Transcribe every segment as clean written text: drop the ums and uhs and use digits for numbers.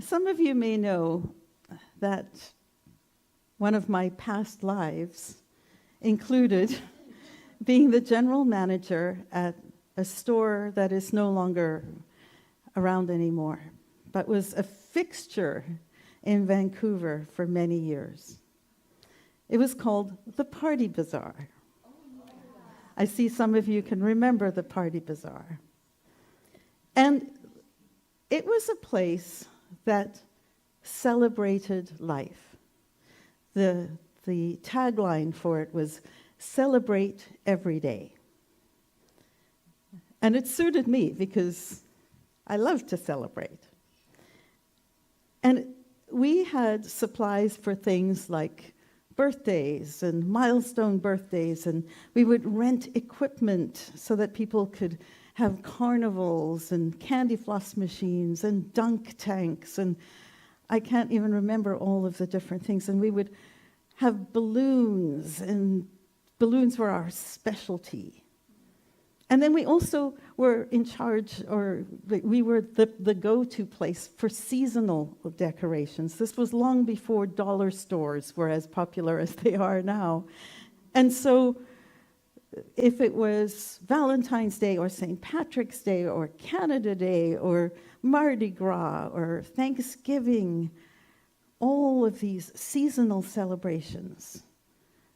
Some of you may know that one of my past lives included being the general manager at a store that is no longer around anymore, but was a fixture in Vancouver for many years. It was called the Party Bazaar. I see some of you can remember the Party Bazaar. And it was a place that celebrated life. The tagline for it was, "Celebrate every day." And it suited me because I love to celebrate. And we had supplies for things like birthdays and milestone birthdays, and we would rent equipment so that people could have carnivals and candy floss machines and dunk tanks, and I can't even remember all of the different things. And we would have balloons, and balloons were our specialty. And then we also were in charge, or we were the go-to place for seasonal decorations. This was long before dollar stores were as popular as they are now. And so if it was Valentine's Day or St. Patrick's Day or Canada Day or Mardi Gras or Thanksgiving, all of these seasonal celebrations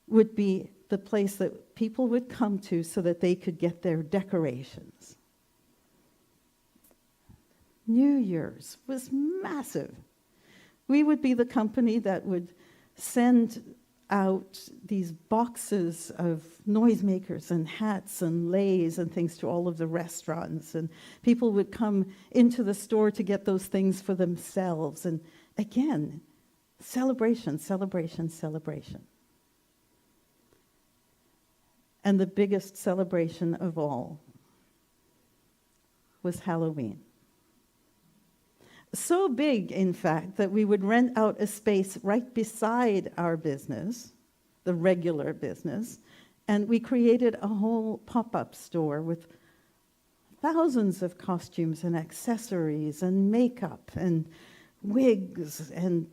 would be the place that people would come to so that they could get their decorations. New Year's was massive. We would be the company that would send out these boxes of noisemakers and hats and leis and things to all of the restaurants, and people would come into the store to get those things for themselves. And again, celebration, celebration, celebration. And the biggest celebration of all was Halloween. So big, in fact, that we would rent out a space right beside our business, the regular business, and we created a whole pop-up store with thousands of costumes and accessories and makeup and wigs, and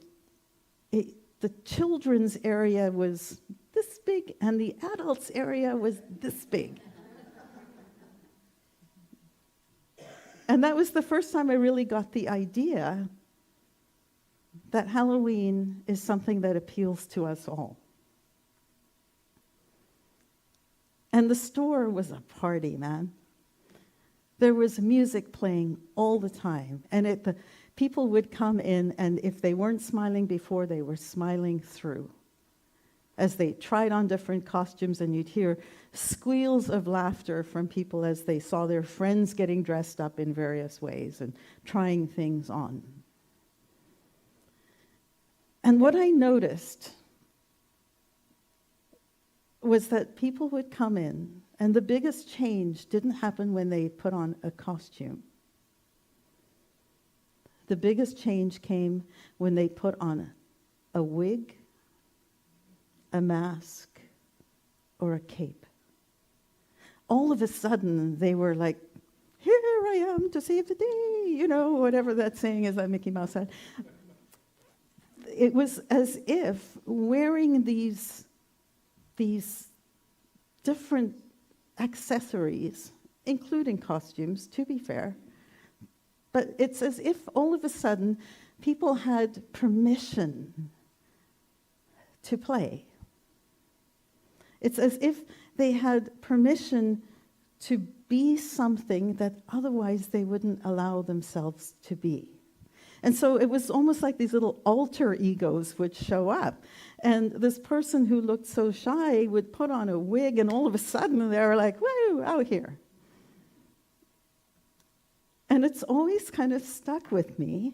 the children's area was this big, and the adults area was this big. And that was the first time I really got the idea that Halloween is something that appeals to us all. And the store was a party, man. There was music playing all the time, and the people would come in, and if they weren't smiling before, they were smiling through as they tried on different costumes, and you'd hear squeals of laughter from people as they saw their friends getting dressed up in various ways and trying things on. And what I noticed was that people would come in, and the biggest change didn't happen when they put on a costume. The biggest change came when they put on a wig, a mask, or a cape. All of a sudden, they were like, "Here I am to save the day," whatever that saying is that Mickey Mouse had. It was as if wearing these different accessories, including costumes, to be fair, but it's as if all of a sudden people had permission to play. It's as if they had permission to be something that otherwise they wouldn't allow themselves to be. And so it was almost like these little alter egos would show up. And this person who looked so shy would put on a wig, and all of a sudden they were like, "Woo, out here." And it's always kind of stuck with me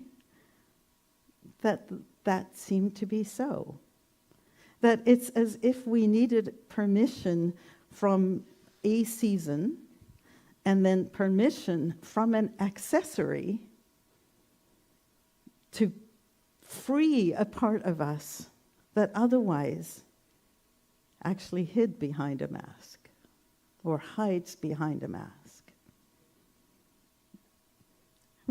that seemed to be so. That it's as if we needed permission from a season and then permission from an accessory to free a part of us that otherwise actually hid behind a mask or hides behind a mask.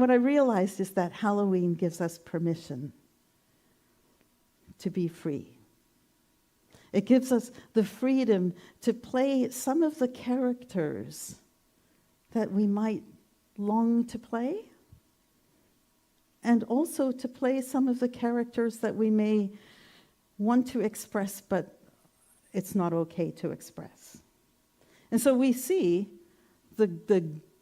what I realized is that Halloween gives us permission to be free. It gives us the freedom to play some of the characters that we might long to play, and also to play some of the characters that we may want to express, but it's not okay to express. And so we see the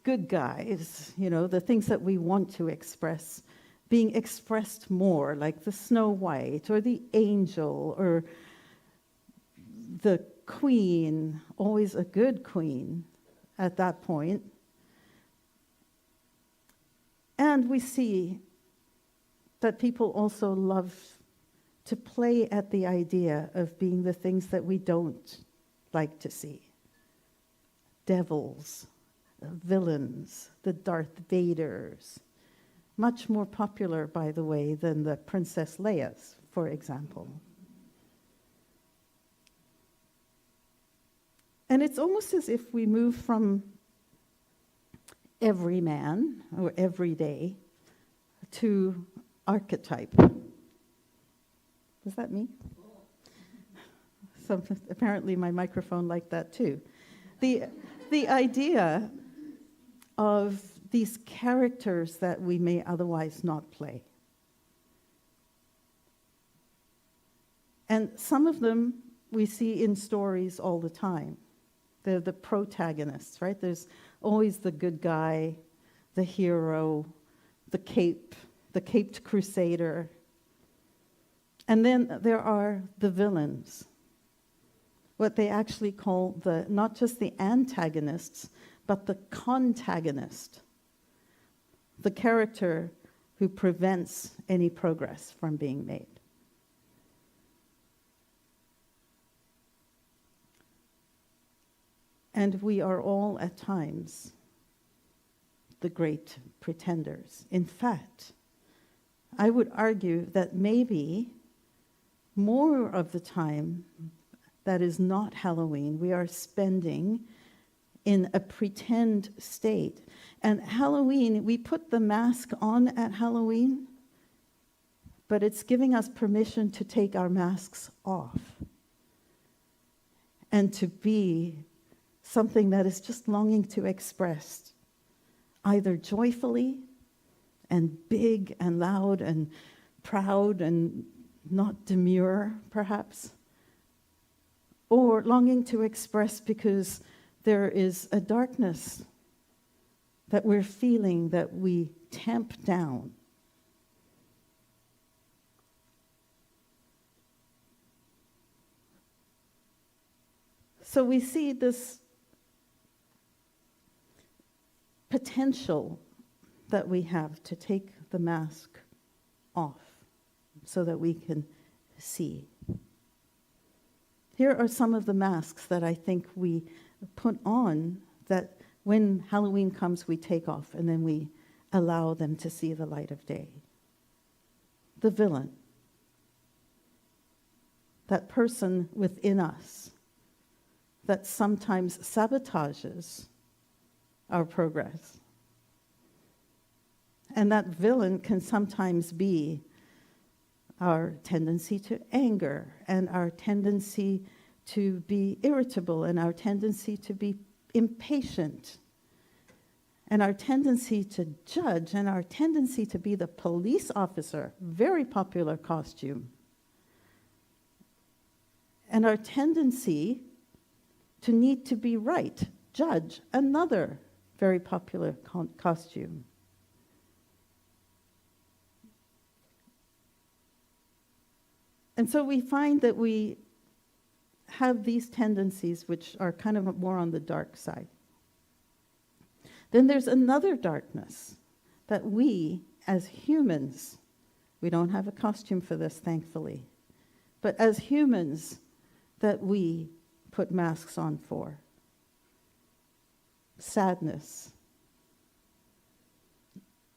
good guys, the things that we want to express, being expressed more, like the Snow White or the angel or the queen, always a good queen at that point. And we see that people also love to play at the idea of being the things that we don't like to see. Devils, villains, the Darth Vaders. Much more popular, by the way, than the Princess Leia's, for example. And it's almost as if we move from everyman or everyday to archetype. Was that me? Apparently my microphone liked that too. The idea of these characters that we may otherwise not play. And some of them we see in stories all the time. They're the protagonists, right? There's always the good guy, the hero, the caped crusader. And then there are the villains, what they actually call not just the antagonists, but the contagonist, the character who prevents any progress from being made. And we are all, at times, the great pretenders. In fact, I would argue that maybe more of the time that is not Halloween, we are spending in a pretend state. And Halloween, we put the mask on at Halloween, but it's giving us permission to take our masks off and to be something that is just longing to express, either joyfully and big and loud and proud and not demure, perhaps, or longing to express because there is a darkness that we're feeling that we tamp down. So we see this potential that we have to take the mask off so that we can see. Here are some of the masks that I think we put on that when Halloween comes we take off and then we allow them to see the light of day. The villain, that person within us that sometimes sabotages our progress. And that villain can sometimes be our tendency to anger and our tendency to be irritable and our tendency to be impatient and our tendency to judge and our tendency to be the police officer, very popular costume, and our tendency to need to be right, judge, another very popular costume. And so we find that we have these tendencies which are kind of more on the dark side. Then there's another darkness that we, as humans, we don't have a costume for this, thankfully, but as humans, that we put masks on for. Sadness,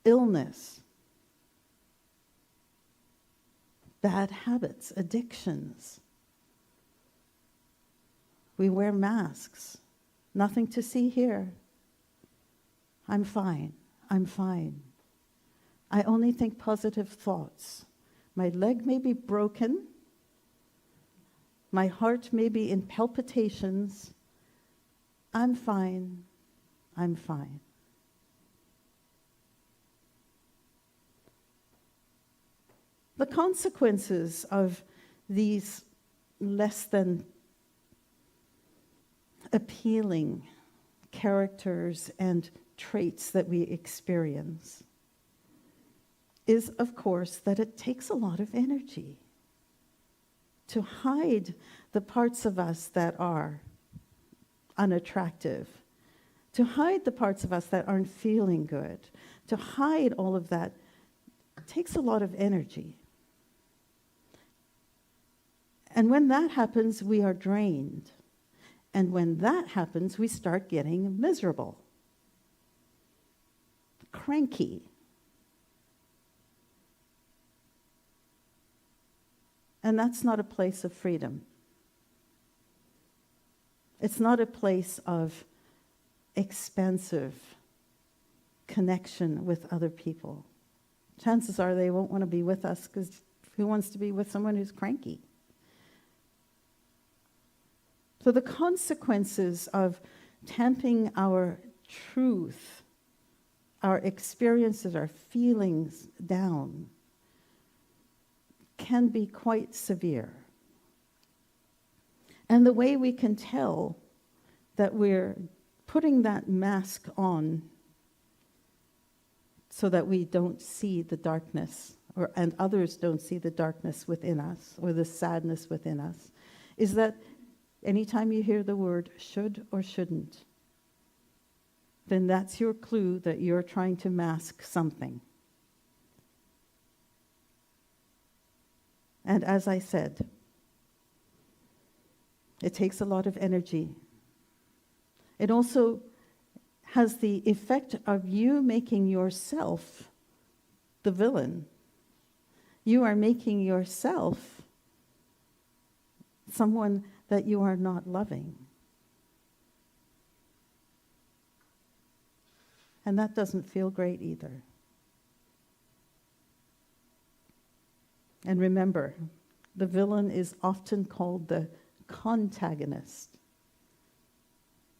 illness, bad habits, addictions. We wear masks. Nothing to see here. I'm fine. I'm fine. I only think positive thoughts. My leg may be broken. My heart may be in palpitations. I'm fine. I'm fine. The consequences of these less than appealing characters and traits that we experience is, of course, that it takes a lot of energy to hide the parts of us that are unattractive, to hide the parts of us that aren't feeling good, to hide all of that takes a lot of energy. And when that happens, we are drained. And when that happens, we start getting miserable, cranky. And that's not a place of freedom. It's not a place of expansive connection with other people. Chances are they won't want to be with us, because who wants to be with someone who's cranky? So the consequences of tamping our truth, our experiences, our feelings down can be quite severe. And the way we can tell that we're putting that mask on so that we don't see the darkness, and others don't see the darkness within us or the sadness within us, is that anytime you hear the word should or shouldn't, then that's your clue that you're trying to mask something. And as I said, it takes a lot of energy. It also has the effect of you making yourself the villain. You are making yourself someone that you are not loving. And that doesn't feel great either. And remember, the villain is often called the contagonist,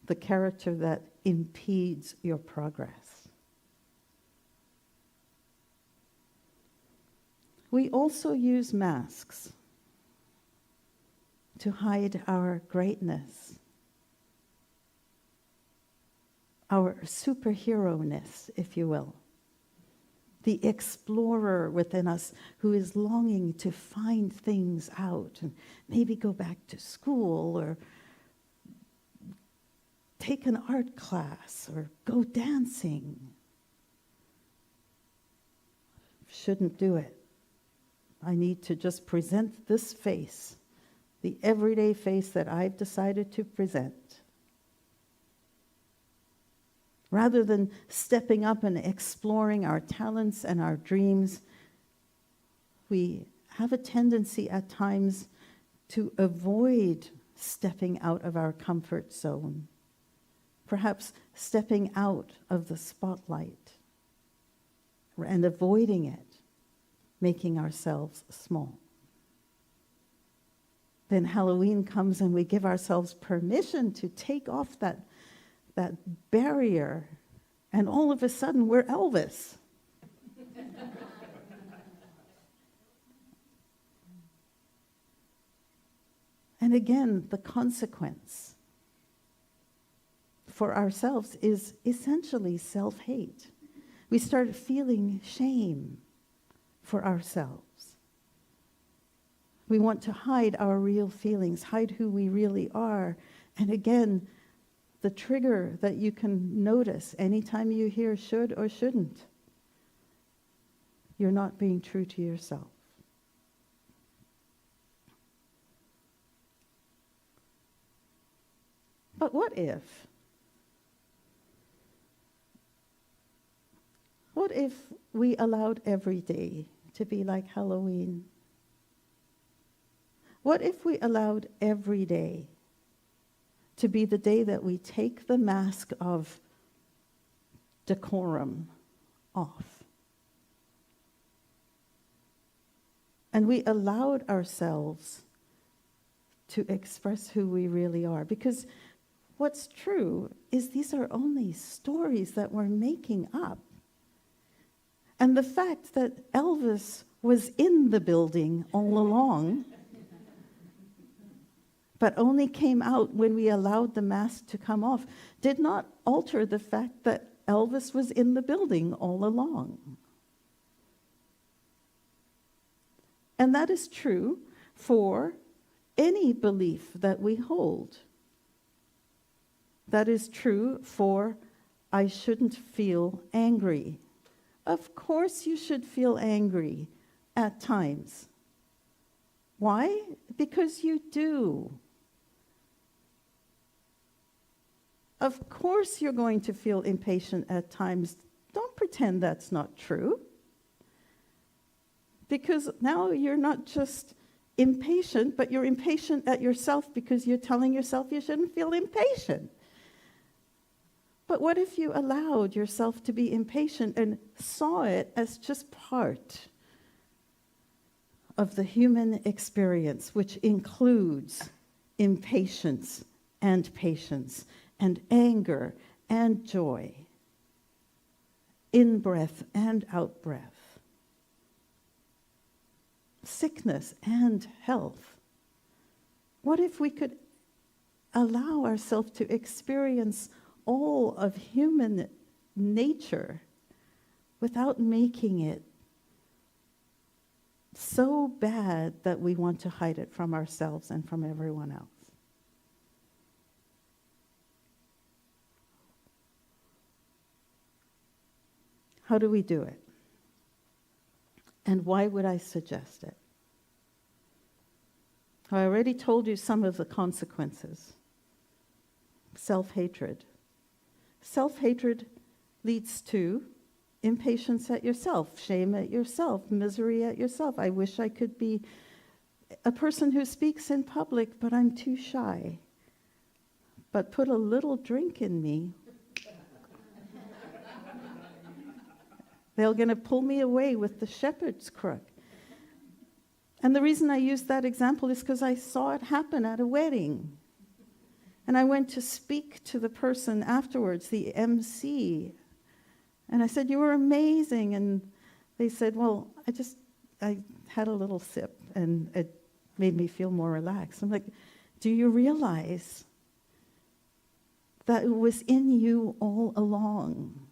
the character that impedes your progress. We also use masks to hide our greatness, our superhero-ness, if you will. The explorer within us who is longing to find things out and maybe go back to school or take an art class or go dancing. Shouldn't do it. I need to just present this face, the everyday face that I've decided to present. Rather than stepping up and exploring our talents and our dreams, we have a tendency at times to avoid stepping out of our comfort zone, perhaps stepping out of the spotlight and avoiding it, making ourselves small. Then Halloween comes and we give ourselves permission to take off that barrier, and all of a sudden we're Elvis. And again, the consequence for ourselves is essentially self-hate. We start feeling shame for ourselves. We want to hide our real feelings, hide who we really are. And again, the trigger that you can notice anytime you hear should or shouldn't, you're not being true to yourself. But what if we allowed every day to be like Halloween? What if we allowed every day to be the day that we take the mask of decorum off? And we allowed ourselves to express who we really are. Because what's true is these are only stories that we're making up. And the fact that Elvis was in the building all along, but only came out when we allowed the mask to come off, did not alter the fact that Elvis was in the building all along. And that is true for any belief that we hold. That is true for I shouldn't feel angry. Of course you should feel angry at times. Why? Because you do. Of course you're going to feel impatient at times. Don't pretend that's not true. Because now you're not just impatient, but you're impatient at yourself because you're telling yourself you shouldn't feel impatient. But what if you allowed yourself to be impatient and saw it as just part of the human experience, which includes impatience and patience and anger and joy, in-breath and out-breath, sickness and health? What if we could allow ourselves to experience all of human nature without making it so bad that we want to hide it from ourselves and from everyone else? How do we do it? And why would I suggest it? I already told you some of the consequences. Self-hatred. Self-hatred leads to impatience at yourself, shame at yourself, misery at yourself. I wish I could be a person who speaks in public, but I'm too shy. But put a little drink in me, they're going to pull me away with the shepherd's crook. And the reason I use that example is because I saw it happen at a wedding. And I went to speak to the person afterwards, the MC. And I said, "You were amazing." And they said, "Well, I had a little sip and it made me feel more relaxed." I'm like, "Do you realize that it was in you all along?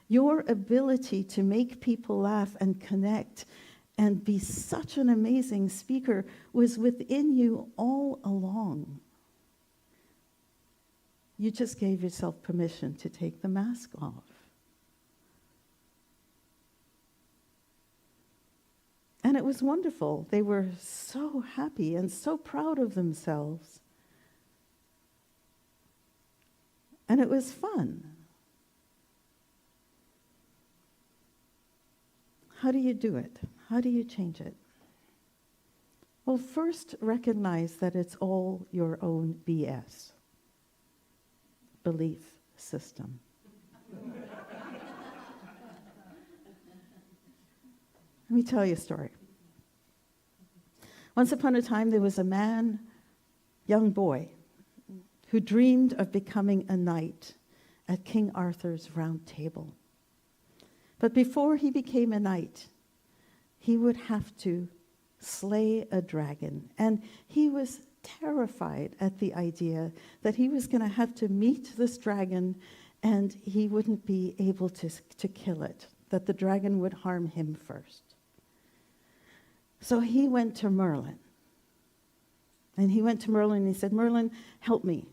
Your ability to make people laugh and connect and be such an amazing speaker was within you all along. You just gave yourself permission to take the mask off." And it was wonderful. They were so happy and so proud of themselves. And it was fun. How do you do it? How do you change it? Well, first, recognize that it's all your own BS. Belief system. Let me tell you a story. Once upon a time, there was a man, young boy, who dreamed of becoming a knight at King Arthur's Round Table. But before he became a knight, he would have to slay a dragon. And he was terrified at the idea that he was going to have to meet this dragon and he wouldn't be able to kill it, that the dragon would harm him first. So he went to Merlin. And he went to Merlin and he said, "Merlin, help me.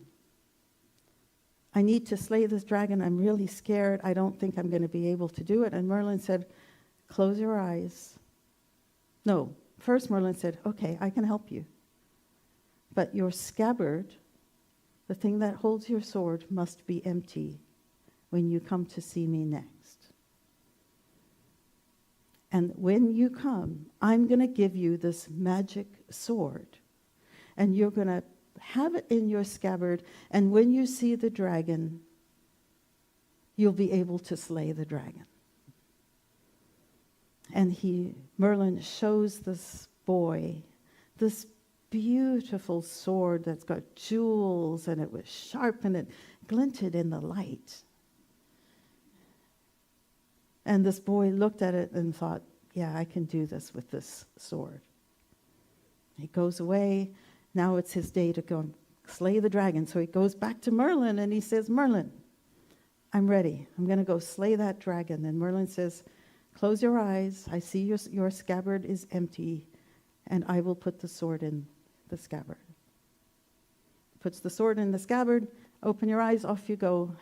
I need to slay this dragon. I'm really scared. I don't think I'm going to be able to do it." And Merlin said, "Close your eyes." No, first Merlin said, "Okay, I can help you. But your scabbard, the thing that holds your sword, must be empty when you come to see me next. And when you come, I'm going to give you this magic sword. And you're going to have it in your scabbard, and when you see the dragon, you'll be able to slay the dragon." And Merlin shows this boy this beautiful sword that's got jewels, and it was sharp and it glinted in the light. And this boy looked at it and thought, yeah, I can do this with this sword. He goes away. Now it's his day to go and slay the dragon. So he goes back to Merlin and he says, Merlin, I'm ready. I'm going to go slay that dragon. And Merlin says, close your eyes. I see your scabbard is empty, and I will put the sword in the scabbard. Puts the sword in the scabbard. Open your eyes. Off you go.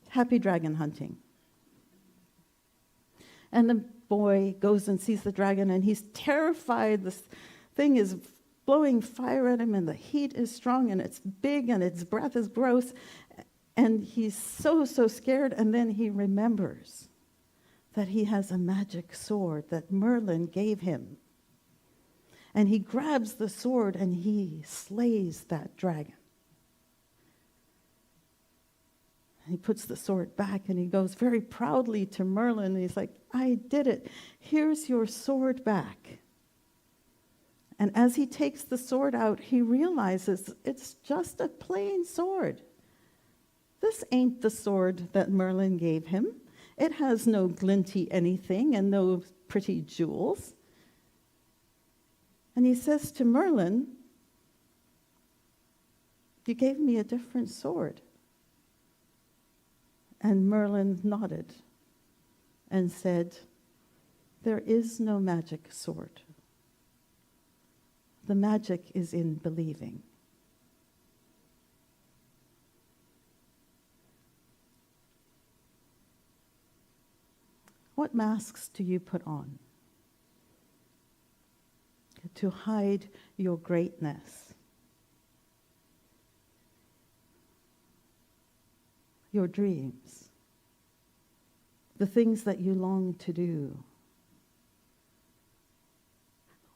Happy dragon hunting. And the boy goes and sees the dragon, and he's terrified. This thing is blowing fire at him, and the heat is strong, and it's big, and its breath is gross. And he's so scared, and then he remembers that he has a magic sword that Merlin gave him. And he grabs the sword, and he slays that dragon. He puts the sword back, and he goes very proudly to Merlin, and he's like, I did it. Here's your sword back. And as he takes the sword out, he realizes it's just a plain sword. This ain't the sword that Merlin gave him. It has no glinty anything and no pretty jewels. And he says to Merlin, you gave me a different sword. And Merlin nodded and said, there is no magic sword. The magic is in believing. What masks do you put on to hide your greatness, your dreams, the things that you long to do?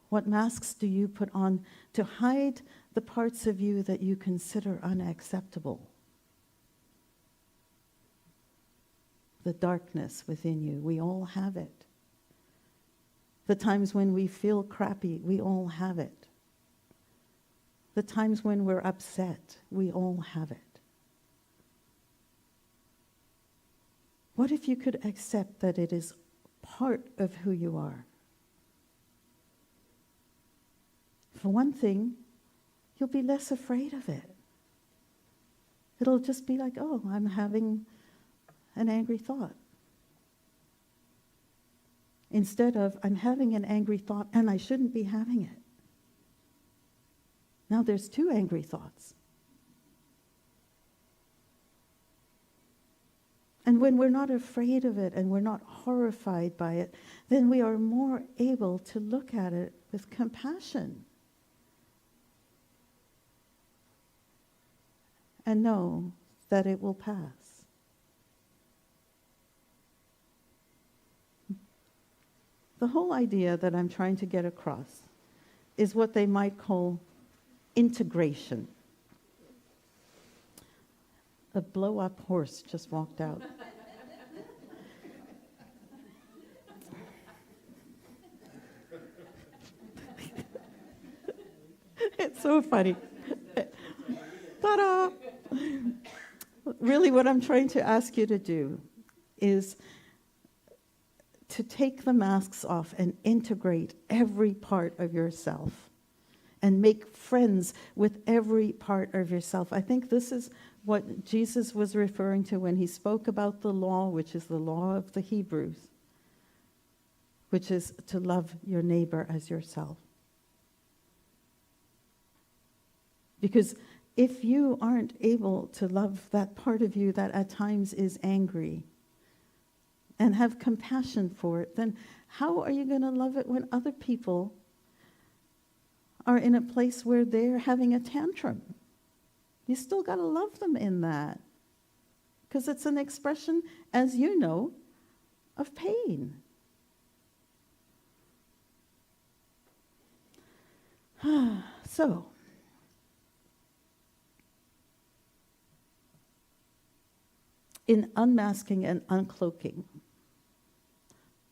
What masks do you put on to hide the parts of you that you consider unacceptable? The darkness within you, we all have it. The times when we feel crappy, we all have it. The times when we're upset, we all have it. What if you could accept that it is part of who you are? For one thing, you'll be less afraid of it. It'll just be like, oh, I'm having an angry thought. Instead of, I'm having an angry thought and I shouldn't be having it. Now there's two angry thoughts. And when we're not afraid of it and we're not horrified by it, then we are more able to look at it with compassion and know that it will pass. The whole idea that I'm trying to get across is what they might call integration. A blow-up horse just walked out. It's so funny. Ta-da! Really, what I'm trying to ask you to do is to take the masks off and integrate every part of yourself and make friends with every part of yourself. I think this is what Jesus was referring to when he spoke about the law, which is the law of the Hebrews, which is to love your neighbor as yourself. Because if you aren't able to love that part of you that at times is angry and have compassion for it, then how are you going to love it when other people are in a place where they're having a tantrum? You still got to love them in that, because it's an expression, as you know, of pain. So, in unmasking and uncloaking,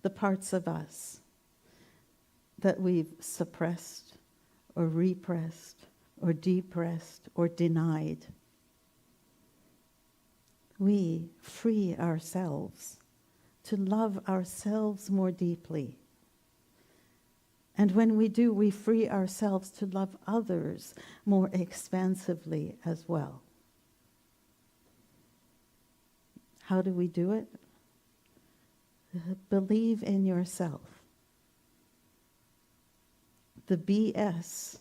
the parts of us that we've suppressed or repressed or depressed or denied. We free ourselves to love ourselves more deeply. And when we do, we free ourselves to love others more expansively as well. How do we do it? Believe in yourself. The BS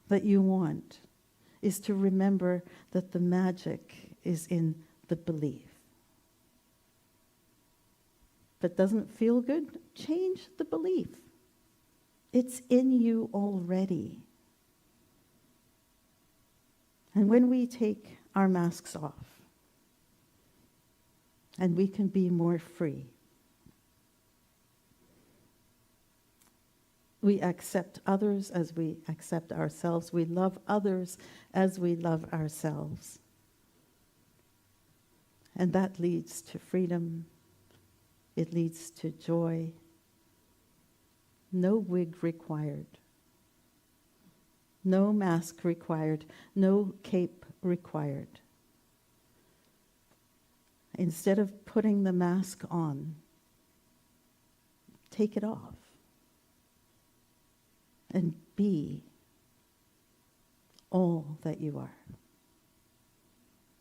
that you want is to remember that the magic is in the belief. If it doesn't feel good, change the belief. It's in you already. And when we take our masks off, and we can be more free, we accept others as we accept ourselves. We love others as we love ourselves. And that leads to freedom. It leads to joy. No wig required. No mask required. No cape required. Instead of putting the mask on, take it off and be all that you are.